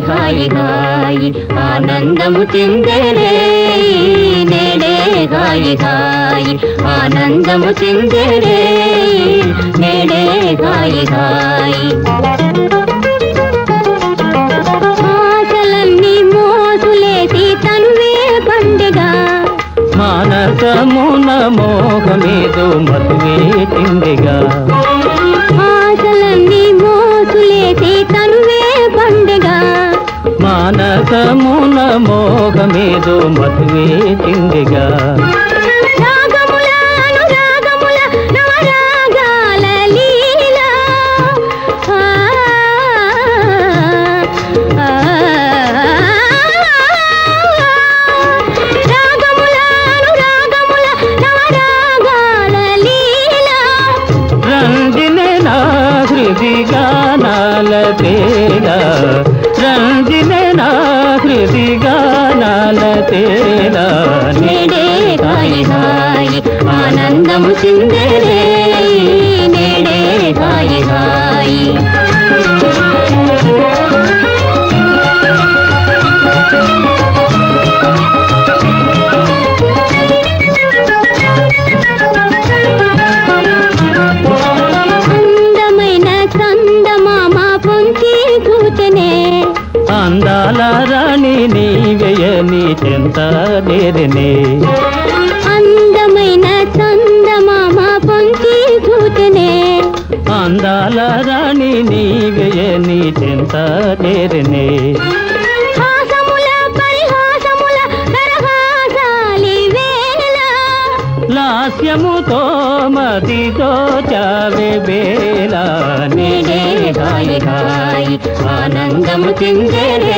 హాయి హాయి ఆనందము చిందెరే నేడే హాయి హాయి ఆనందము చిందెరే నేడే హాయి హాయి ఆశలన్నీ మోసులేసి తనువే పండుగ మానసమున మోహమేదో మధువే తిండిగా ఆశలన్నీ మోసులేసి తనువే పండుగ మానసమున మోహమేదో మధువే తిండిగా రాగముల అనురాగముల నవరాగాల లీల రాగముల అనురాగముల నవరాగాల లీల రంజినే నా హృది గానాల తేల రంజినే నా హృది గానాల తేల నేడే హాయి హాయి ఆనందము చిందెరే నేడే హాయి హాయి అందమైన చందమామ పొంచి కూతనే అందాల రాణి నీవేయని చెంత నేరనే అందమైన చందమామ పొంచి కూతనే అందాల రాణి నీవేయని చెంత నేరనే హాసముల పరిహాసముల దరహాసాలి వేళ లాస్యముతో మదితో చావే బేలా నేడే హాయి హాయి ఆనందము చిందెరే